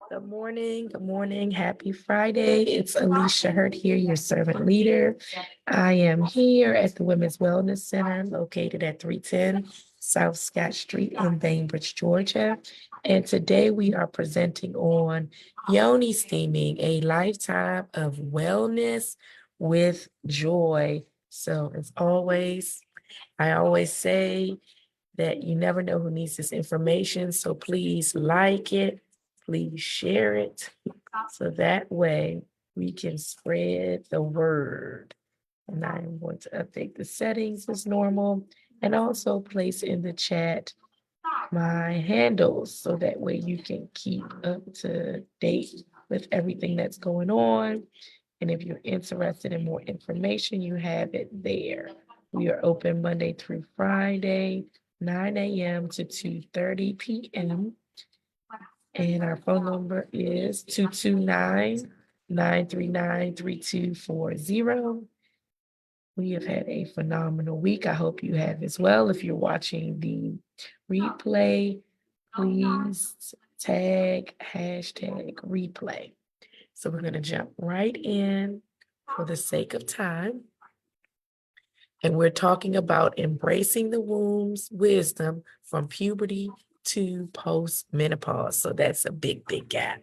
Good morning. Good morning. Happy Friday. It's Alicia Hurt here, your servant leader. I am here at the Women's Wellness Center located at 310 South Scott Street in Bainbridge, Georgia. And today we are presenting on Yoni Steaming, a lifetime of wellness with joy. So, as always, I always say that you never know who needs this information. So please like it, please share it, so that way we can spread the word. And I am going to update the settings as normal and also place in the chat my handles so that way you can keep up to date with everything that's going on. And if you're interested in more information, you have it there. We are open Monday through Friday, 9 a.m. to 2:30 p.m. And our phone number is 229-939-3240. We have had a phenomenal week. I hope you have as well. If you're watching the replay, please tag hashtag replay. So we're going to jump right in for the sake of time. And we're talking about embracing the womb's wisdom from puberty to post-menopause. So that's a big, big gap.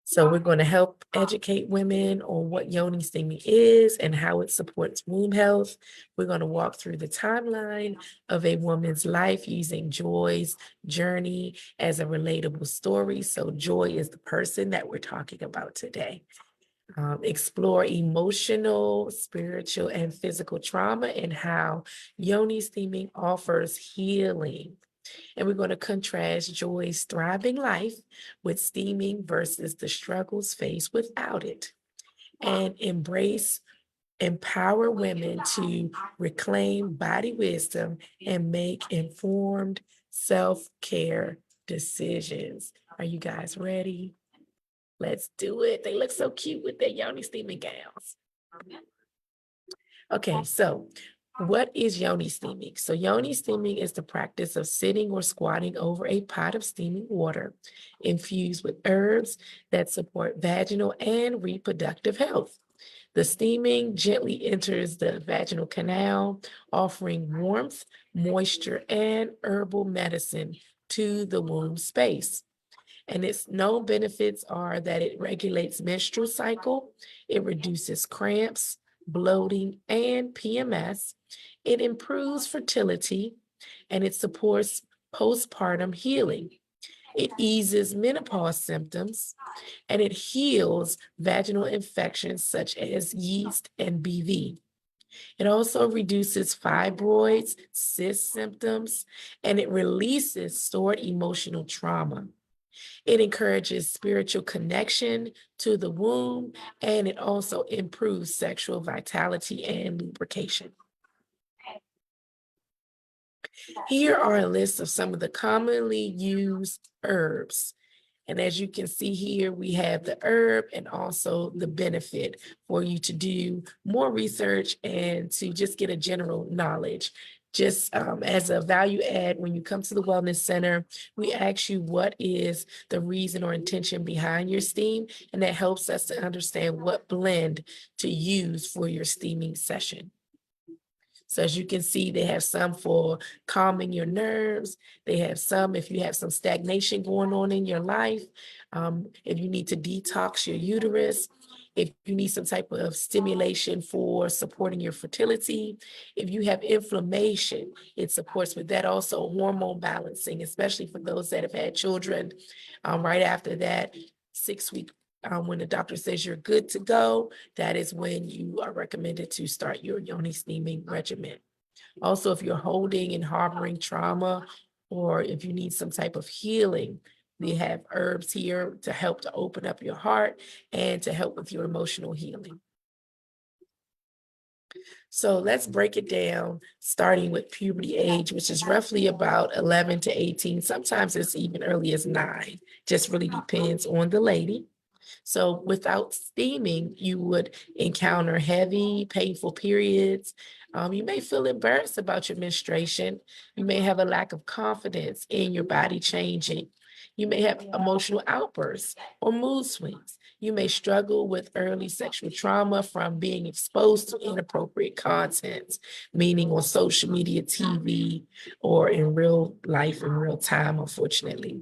So we're going to help educate women on what Yoni Steaming is and how it supports womb health. We're going to walk through the timeline of a woman's life using Joy's journey as a relatable story. So Joy is the person that we're talking about today. Explore emotional, spiritual, and physical trauma and how Yoni Steaming offers healing. And we're going to contrast Joy's thriving life with steaming versus the struggles faced without it, and empower women to reclaim body wisdom and make informed self-care decisions. Are you guys ready? Let's do it. They look so cute with their Yoni Steaming gowns. Okay, so what is Yoni Steaming? So Yoni Steaming is the practice of sitting or squatting over a pot of steaming water infused with herbs that support vaginal and reproductive health. The steaming gently enters the vaginal canal, offering warmth, moisture, and herbal medicine to the womb space. And its known benefits are that it regulates menstrual cycle, it reduces cramps, bloating, and PMS. It improves fertility, and it supports postpartum healing. It eases menopause symptoms, and it heals vaginal infections such as yeast and BV. It also reduces fibroids, cyst symptoms, and it releases stored emotional trauma. It encourages spiritual connection to the womb, and it also improves sexual vitality and lubrication. Here are a list of some of the commonly used herbs. And as you can see here, we have the herb and also the benefit for you to do more research and to just get a general knowledge. Just as a value add, when you come to the Wellness Center, we ask you what is the reason or intention behind your steam, and that helps us to understand what blend to use for your steaming session. So as you can see, they have some for calming your nerves. They have some if you have some stagnation going on in your life, if you need to detox your uterus, if you need some type of stimulation for supporting your fertility, if you have inflammation, it supports with that. Also hormone balancing, especially for those that have had children right after that 6-week when the doctor says you're good to go, that is when you are recommended to start your Yoni Steaming regimen. Also, if you're holding and harboring trauma, or if you need some type of healing, we have herbs here to help to open up your heart and to help with your emotional healing. So let's break it down, starting with puberty age, which is roughly about 11 to 18. Sometimes it's even early as 9. Just really depends on the lady. So without steaming, you would encounter heavy, painful periods. You may feel embarrassed about your menstruation. You may have a lack of confidence in your body changing. You may have emotional outbursts or mood swings. You may struggle with early sexual trauma from being exposed to inappropriate content, meaning on social media, TV, or in real life, in real time, unfortunately.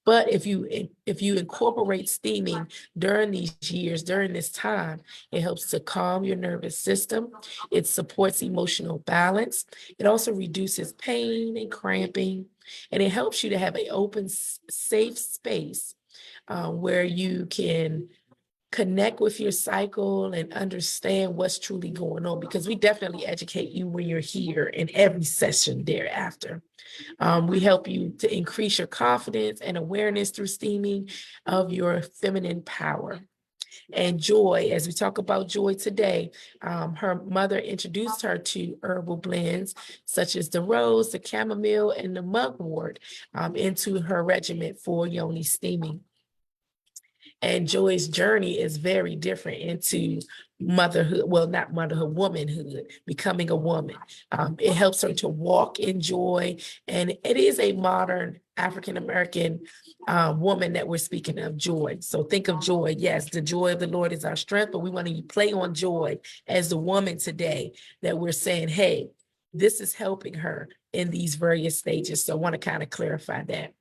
But if you incorporate steaming during these years, during this time, it helps to calm your nervous system. It supports emotional balance. It also reduces pain and cramping, and it helps you to have an open, safe space where you can connect with your cycle and understand what's truly going on, because we definitely educate you when you're here in every session thereafter. We help you to increase your confidence and awareness through steaming of your feminine power. And joy, as we talk about joy today, her mother introduced her to herbal blends such as the rose, the chamomile, and the mugwort into her regimen for Yoni steaming. And Joy's journey is very different into motherhood, well, not motherhood, womanhood, becoming a woman. It helps her to walk in joy. And it is a modern African-American woman that we're speaking of, joy. So think of joy. Yes, the joy of the Lord is our strength, but we want to play on joy as the woman today that we're saying, hey, this is helping her in these various stages. So I want to kind of clarify that.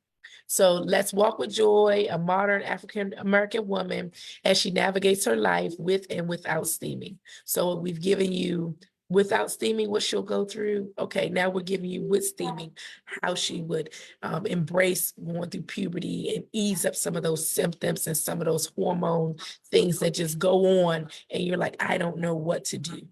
So let's walk with joy, a modern African-American woman as she navigates her life with and without steaming. So we've given you without steaming what she'll go through. Okay, now we're giving you with steaming how she would embrace going through puberty and ease up some of those symptoms and some of those hormone things that just go on and you're like, I don't know what to do.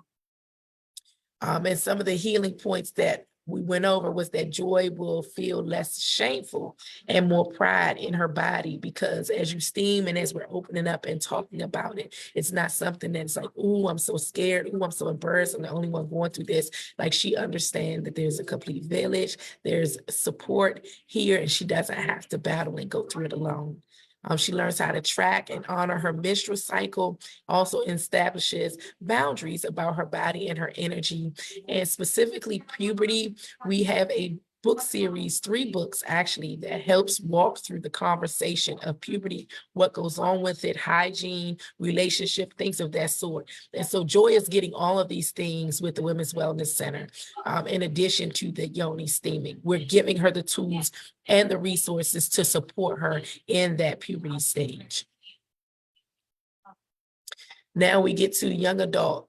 And some of the healing points that we went over was that Joy will feel less shameful and more pride in her body, because as you steam and as we're opening up and talking about it, it's not something that's like, oh, I'm so scared. Oh, I'm so embarrassed. I'm the only one going through this. Like, she understands that there's a complete village, there's support here, and she doesn't have to battle and go through it alone. She learns how to track and honor her menstrual cycle, also establishes boundaries about her body and her energy, and specifically puberty. We have a book series, 3 books actually, that helps walk through the conversation of puberty, what goes on with it, hygiene, relationship, things of that sort. And so Joy is getting all of these things with the Women's Wellness Center, in addition to the Yoni steaming. We're giving her the tools and the resources to support her in that puberty stage. Now we get to young adult,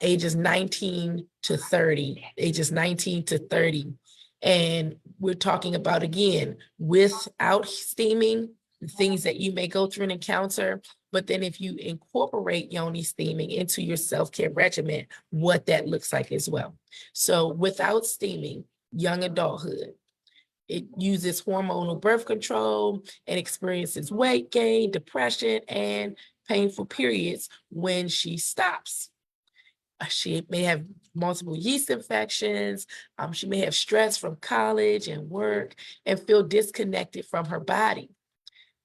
ages 19 to 30, ages 19 to 30. And we're talking about, again, without steaming, the things that you may go through and encounter, but then if you incorporate Yoni steaming into your self-care regimen, what that looks like as well. So without steaming, young adulthood, it uses hormonal birth control and experiences weight gain, depression, and painful periods when she stops. She may have multiple yeast infections. She may have stress from college and work and feel disconnected from her body.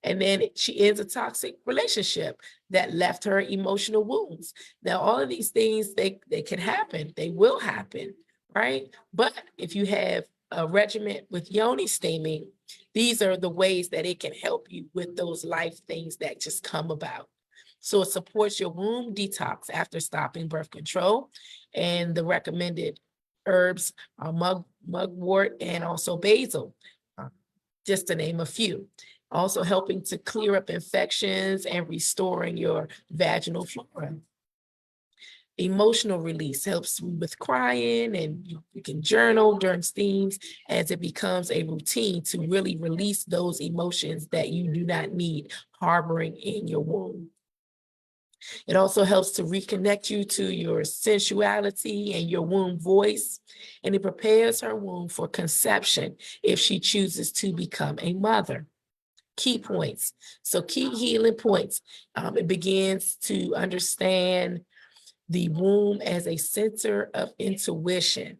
And then she ends a toxic relationship that left her emotional wounds. Now, all of these things, they can happen. They will happen, right? But if you have a regimen with Yoni steaming, these are the ways that it can help you with those life things that just come about. So it supports your womb detox after stopping birth control, and the recommended herbs are mugwort and also basil, just to name a few. Also helping to clear up infections and restoring your vaginal flora. Emotional release helps with crying, and you can journal during steams as it becomes a routine to really release those emotions that you do not need harboring in your womb. It also helps to reconnect you to your sensuality and your womb voice, and it prepares her womb for conception if she chooses to become a mother. Key points. So key healing points. It begins to understand the womb as a center of intuition.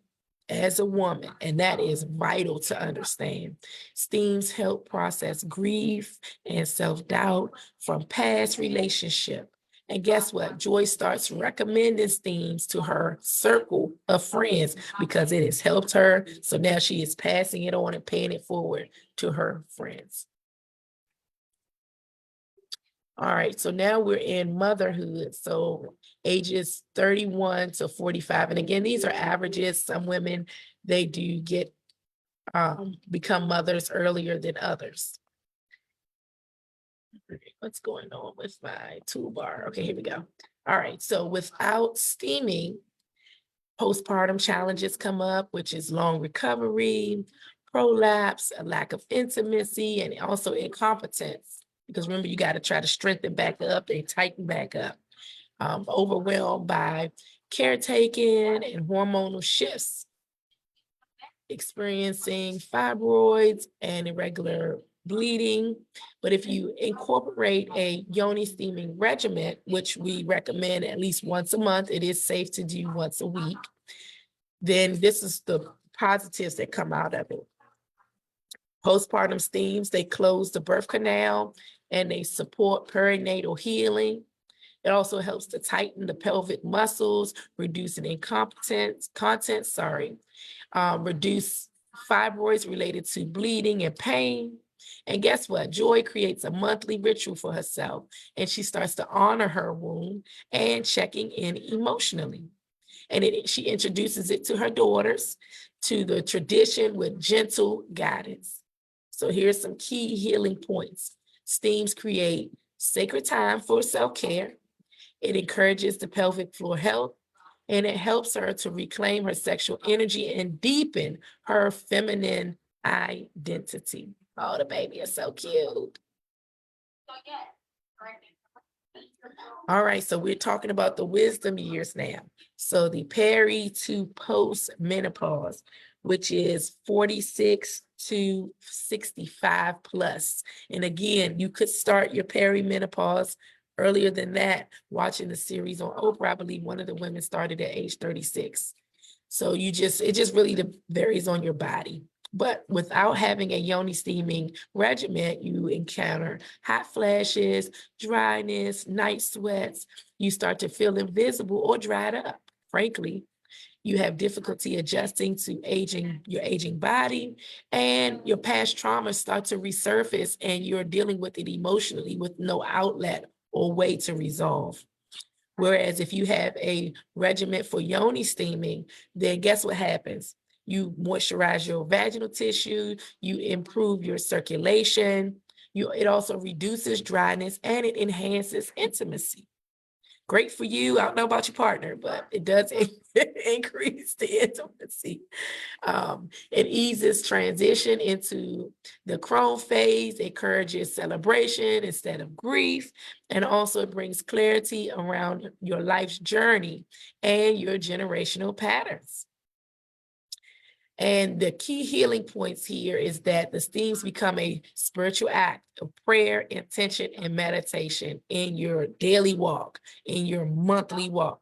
as a woman, and that is vital to understand. Steams help process grief and self-doubt from past relationship. And guess what? Joy starts recommending steams to her circle of friends because it has helped her. So now she is passing it on and paying it forward to her friends. All right, so now we're in motherhood. So ages 31 to 45. And again, these are averages. Some women, they do get become mothers earlier than others. What's going on with my toolbar? Okay, here we go. All right, so without steaming, postpartum challenges come up, which is long recovery, prolapse, a lack of intimacy, and also incompetence. Because remember, you got to try to strengthen back up and tighten back up. Overwhelmed by caretaking and hormonal shifts, experiencing fibroids and irregular bleeding. But if you incorporate a Yoni steaming regimen, which we recommend at least once a month, it is safe to do once a week, then this is the positives that come out of it. Postpartum steams, they close the birth canal and they support perinatal healing. It also helps to tighten the pelvic muscles, reducing incompetence, reduce fibroids related to bleeding and pain. And guess what? Joy creates a monthly ritual for herself, and she starts to honor her womb and checking in emotionally. And she introduces it to her daughters, to the tradition with gentle guidance. So here's some key healing points. Steams create sacred time for self-care. It encourages the pelvic floor health, and it helps her to reclaim her sexual energy and deepen her feminine identity. Oh, the baby is so cute. All right, so we're talking about the wisdom years now. So the peri to post menopause, which is 46 to 65 plus. And again, you could start your perimenopause earlier than that. Watching the series on Oprah, I believe one of the women started at age 36. So it just really varies on your body. But without having a Yoni steaming regimen, you encounter hot flashes, dryness, night sweats. You start to feel invisible or dried up. Frankly, you have difficulty adjusting to your aging body, and your past traumas start to resurface, and you're dealing with it emotionally with no outlet or way to resolve. Whereas if you have a regimen for Yoni steaming, then guess what happens? You moisturize your vaginal tissue, you improve your circulation, it also reduces dryness, and it enhances intimacy. Great for you. I don't know about your partner, but it does increase the intimacy. It eases transition into the crone phase, encourages celebration instead of grief, and also brings clarity around your life's journey and your generational patterns. And the key healing points here is that the steams become a spiritual act of prayer, intention, and meditation in your daily walk, in your monthly walk.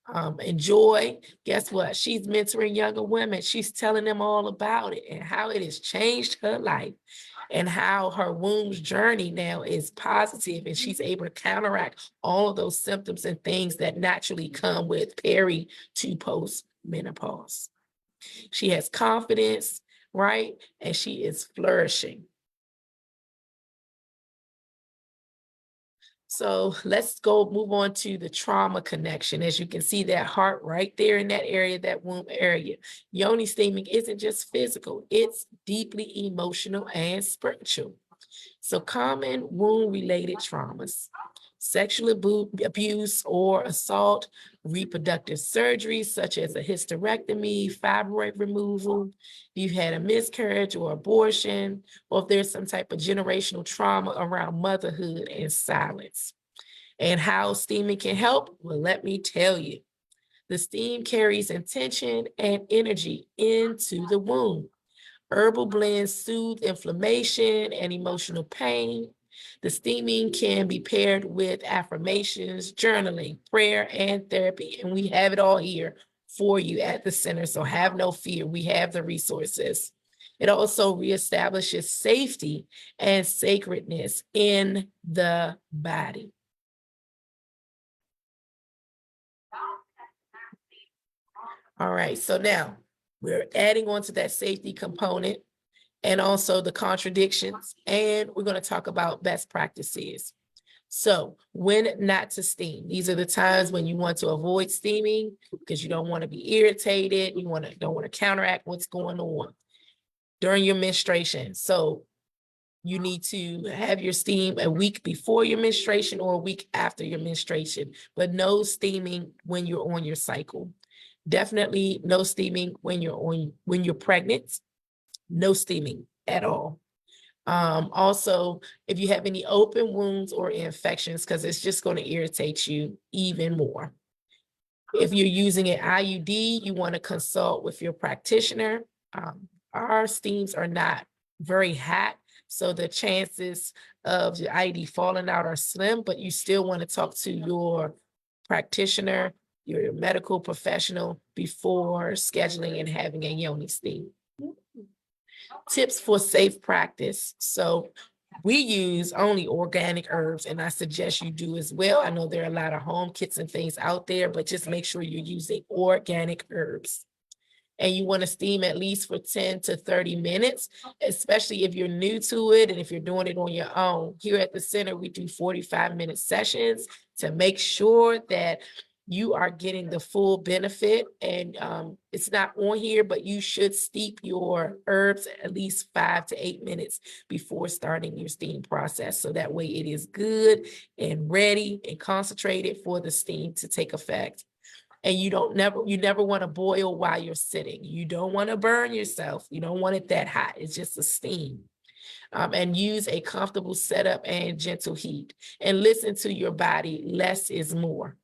And Joy, guess what? She's mentoring younger women. She's telling them all about it and how it has changed her life and how her womb's journey now is positive, and she's able to counteract all of those symptoms and things that naturally come with peri to post menopause. She has confidence, right? And she is flourishing. So let's move on to the trauma connection. As you can see, that heart right there in that area, that womb area. Yoni steaming isn't just physical, it's deeply emotional and spiritual. So common womb-related traumas, sexual abuse or assault, reproductive surgeries such as a hysterectomy, fibroid removal, if you've had a miscarriage or abortion, or if there's some type of generational trauma around motherhood and silence. And how steaming can help? Well, let me tell you. The steam carries intention and energy into the womb. Herbal blends soothe inflammation and emotional pain. The steaming can be paired with affirmations, journaling, prayer, and therapy. And we have it all here for you at the center. So have no fear. We have the resources. It also reestablishes safety and sacredness in the body. All right, so now we're adding on to that safety component and also the contradictions, and we're going to talk about best practices. So when not to steam, these are the times when you want to avoid steaming because you don't want to be irritated. You don't want to counteract what's going on during your menstruation. So you need to have your steam a week before your menstruation or a week after your menstruation, but no steaming when you're on your cycle. Definitely no steaming when you're pregnant. No steaming at all. Also, if you have any open wounds or infections, because it's just going to irritate you even more. If you're using an IUD, you want to consult with your practitioner. Our steams are not very hot, so the chances of the IUD falling out are slim, but you still want to talk to your practitioner, your medical professional before scheduling and having a Yoni steam. Tips for safe practice. So we use only organic herbs, and I suggest you do as well. I know there are a lot of home kits and things out there, but just make sure you're using organic herbs. And you want to steam at least for 10 to 30 minutes, especially if you're new to it and if you're doing it on your own. Here at the center, we do 45-minute sessions to make sure that you are getting the full benefit. And it's not on here, but you should steep your herbs at least 5 to 8 minutes before starting your steam process. So that way it is good and ready and concentrated for the steam to take effect. And you never want to boil while you're sitting. You don't want to burn yourself. You don't want it that hot. It's just a steam. And use a comfortable setup and gentle heat. And listen to your body. Less is more.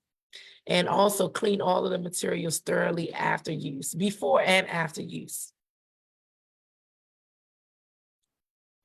And also clean all of the materials thoroughly after use, before and after use.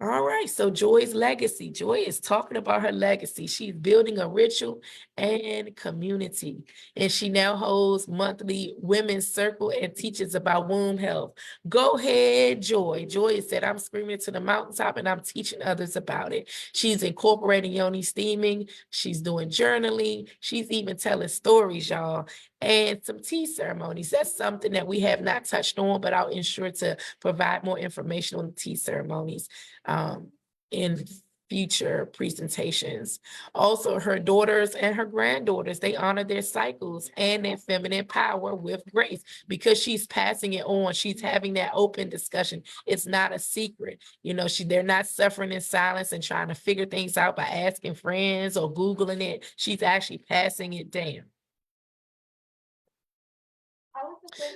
All right, so Joy's legacy. Joy is talking about her legacy. She's building a ritual and community, and she now holds monthly women's circle and teaches about womb health. Go ahead, Joy. Joy said, I'm screaming to the mountaintop and I'm teaching others about it. She's incorporating Yoni Steaming. She's doing journaling. She's even telling stories, y'all, and some tea ceremonies. That's something that we have not touched on, but I'll ensure to provide more information on the tea ceremonies in future presentations. Also, her daughters and her granddaughters, they honor their cycles and their feminine power with grace because she's passing it on. She's having that open discussion. It's not a secret. You know, they're not suffering in silence and trying to figure things out by asking friends or Googling it. She's actually passing it down.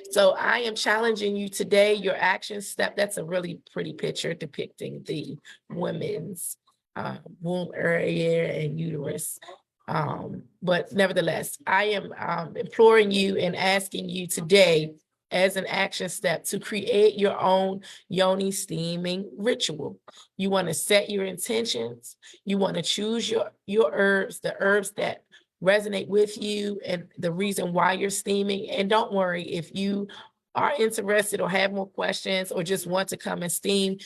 So I am challenging you today, your action step. That's a really pretty picture depicting the women's womb area and uterus. But nevertheless, I am imploring you and asking you today as an action step to create your own Yoni steaming ritual. You want to set your intentions. You want to choose your herbs, the herbs that resonate with you and the reason why you're steaming. And don't worry, if you are interested or have more questions or just want to come and steam,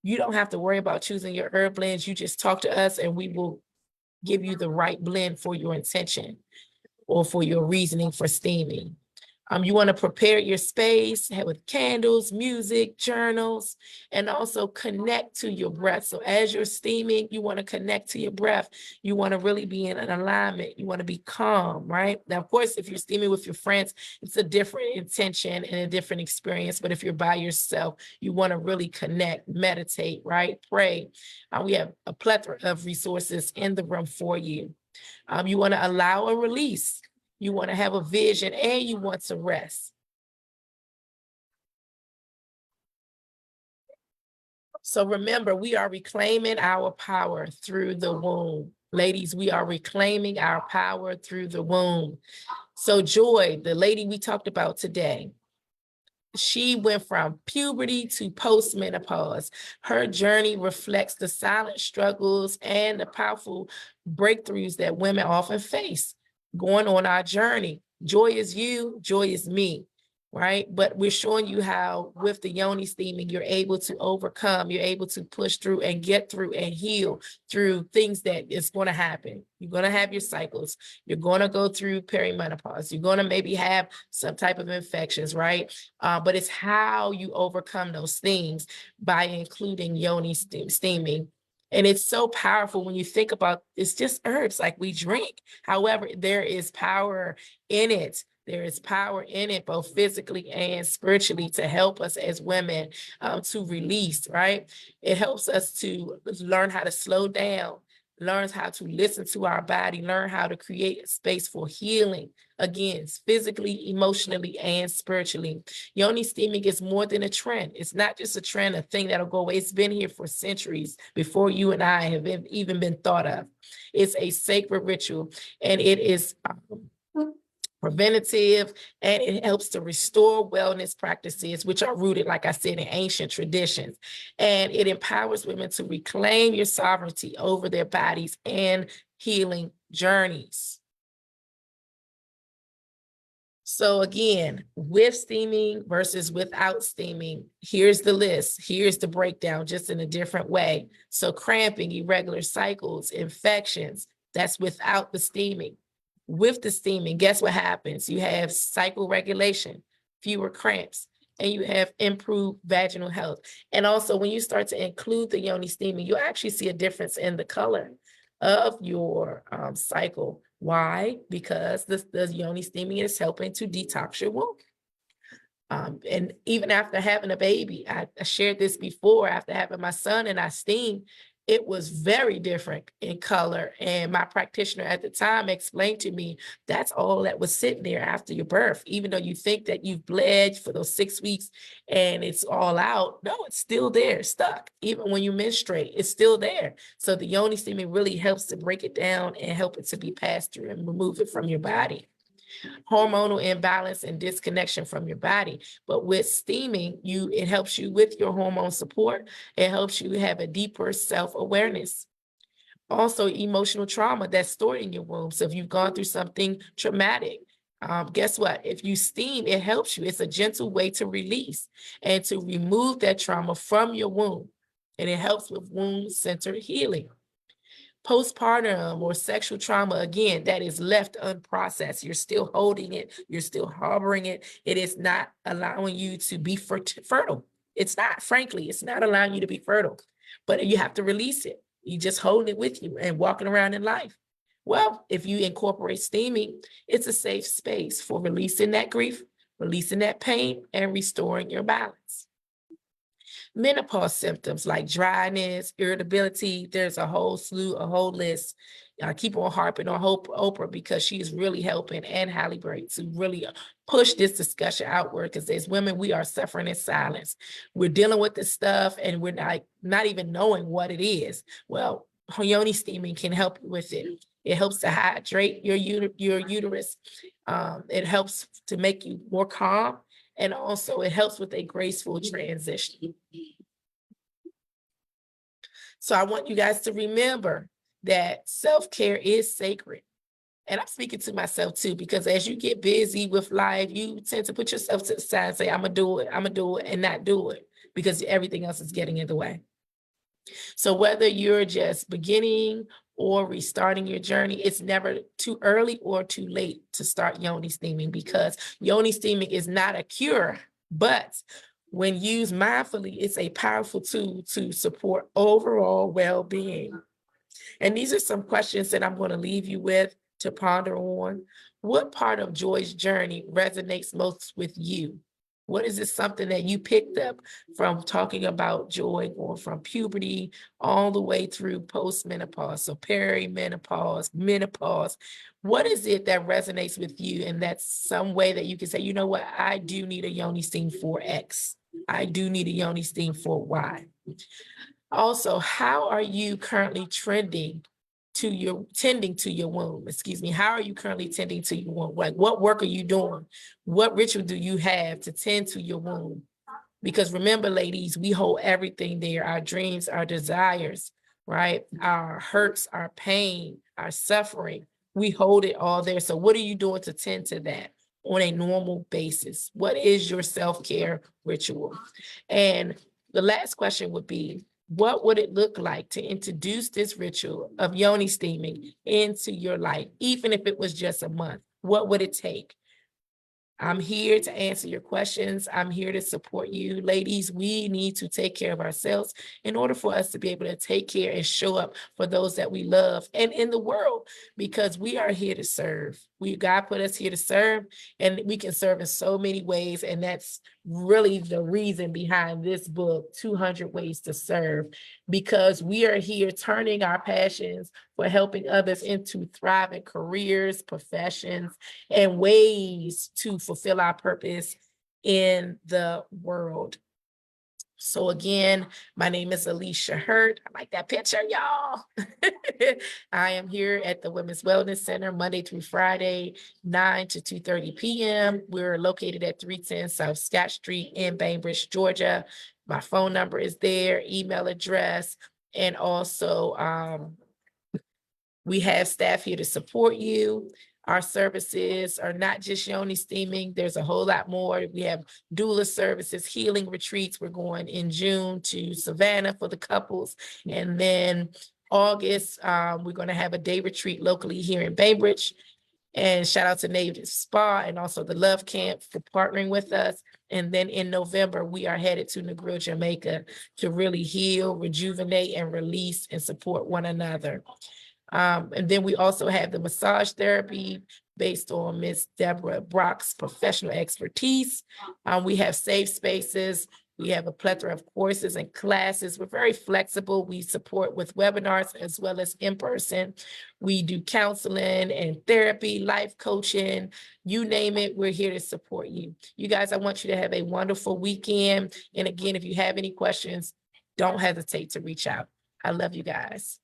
you don't have to worry about choosing your herb blends. You just talk to us and we will give you the right blend for your intention or for your reasoning for steaming. You want to prepare your space with candles, music, journals, and also connect to your breath. So as you're steaming, you want to connect to your breath. You want to really be in an alignment. You want to be calm, right? Now, of course, if you're steaming with your friends, it's a different intention and a different experience. But if you're by yourself, you want to really connect, meditate, right? Pray. We have a plethora of resources in the room for you. You want to allow a release. You want to have a vision and you want to rest. So remember, we are reclaiming our power through the womb. Ladies, we are reclaiming our power through the womb. So Joy, the lady we talked about today, she went from puberty to postmenopause. Her journey reflects the silent struggles and the powerful breakthroughs that women often face going on our journey. Joy is you, joy is me. right? But we're showing you how with the Yoni steaming, you're able to overcome, you're able to push through and get through and heal through things that is going to happen. You're going to have your cycles. You're going to go through perimenopause. You're going to maybe have some type of infections, right? But it's how you overcome those things by including Yoni steaming. And it's so powerful when you think about it's just herbs like we drink. However, there is power in it. There is power in it, both physically and spiritually, to help us as women to release, right? It helps us to learn how to slow down, learn how to listen to our body, learn how to create a space for healing, again, physically, emotionally, and spiritually. Yoni steaming is more than a trend. It's not just a trend, a thing that'll go away. It's been here for centuries before you and I have even been thought of. It's a sacred ritual, and it is preventative, and it helps to restore wellness practices, which are rooted, like I said, in ancient traditions. And it empowers women to reclaim your sovereignty over their bodies and healing journeys. So again, with steaming versus without steaming, here's the list. Here's the breakdown, just in a different way. So cramping, irregular cycles, infections, that's without the steaming. With the steaming, guess what happens? You have cycle regulation, fewer cramps, and you have improved vaginal health. And also, when you start to include the Yoni steaming, you actually see a difference in the color of your cycle. Why? Because the Yoni steaming is helping to detox your womb. And even after having a baby, I shared this before, after having my son and I steamed, it was very different in color. And my practitioner at the time explained to me, that's all that was sitting there after your birth. Even though you think that you've bled for those 6 weeks and it's all out, no, it's still there, stuck. Even when you menstruate, it's still there. So the Yoni steaming really helps to break it down and help it to be passed through and remove it from your body. Hormonal imbalance and disconnection from your body. But with steaming, it helps you with your hormone support. It helps you have a deeper self-awareness. Also, emotional trauma that's stored in your womb. So if you've gone through something traumatic, guess what? If you steam, it helps you. It's a gentle way to release and to remove that trauma from your womb. And it helps with womb-centered healing. Postpartum or sexual trauma, again, that is left unprocessed. You're still holding it. You're still harboring it. It is not allowing you to be fertile. It's not, frankly, it's not allowing you to be fertile, but you have to release it. You just hold it with you and walking around in life. Well, if you incorporate steaming, it's a safe space for releasing that grief, releasing that pain, and restoring your balance. Menopause symptoms like dryness, irritability, there's a whole list. I keep on harping on Oprah because she is really helping, and Halle Berry, to really push this discussion outward, because as women, we are suffering in silence. We're dealing with this stuff and we're not even knowing what it is. Well, Yoni steaming can help you with it. It helps to hydrate your uterus. It helps to make you more calm. And also it helps with a graceful transition. So I want you guys to remember that self-care is sacred. And I'm speaking to myself too, because as you get busy with life, you tend to put yourself to the side and say, I'm gonna do it, and not do it because everything else is getting in the way. So whether you're just beginning or restarting your journey, it's never too early or too late to start Yoni steaming, because Yoni steaming is not a cure, but when used mindfully, it's a powerful tool to support overall well-being. And these are some questions that I'm going to leave you with to ponder on. What part of Joy's journey resonates most with you? What is it, something that you picked up from talking about Joy, or from puberty all the way through postmenopause, so perimenopause, menopause? What is it that resonates with you? And that's some way that you can say, you know what, I do need a Yoni steam for X. I do need a Yoni steam for Y. Also, how are you currently tending to your womb? How are you currently tending to your womb? Like, what work are you doing? What ritual do you have to tend to your womb? Because remember, ladies, we hold everything there, our dreams, our desires, right? Our hurts, our pain, our suffering, we hold it all there. So what are you doing to tend to that? on a normal basis? What is your self-care ritual? And the last question would be, what would it look like to introduce this ritual of Yoni steaming into your life, even if it was just a month? What would it take? I'm here to answer your questions. I'm here to support you. Ladies, we need to take care of ourselves in order for us to be able to take care and show up for those that we love and in the world, because we are here to serve. God put us here to serve, and we can serve in so many ways. And that's really the reason behind this book, 200 Ways to Serve, because we are here turning our passions for helping others into thriving careers, professions, and ways to fulfill our purpose in the world. So again, my name is Alicia Hurt. I like that picture, y'all. I am here at the Women's Wellness Center Monday through Friday, 9 to 2:30 p.m. We're located at 310 South Scott Street in Bainbridge, Georgia. My phone number is there, email address, and also we have staff here to support you. Our services are not just Yoni steaming. There's a whole lot more. We have doula services, healing retreats. We're going in June to Savannah for the couples. And then August, we're going to have a day retreat locally here in Bainbridge. And shout out to Native Spa and also the Love Camp for partnering with us. And then in November, we are headed to Negril, Jamaica to really heal, rejuvenate, and release and support one another. And then we also have the massage therapy based on Miss Deborah Brock's professional expertise. We have safe spaces. We have a plethora of courses and classes. We're very flexible. We support with webinars as well as in person. We do counseling and therapy, life coaching, you name it, we're here to support you. You guys, I want you to have a wonderful weekend. And again, if you have any questions, don't hesitate to reach out. I love you guys.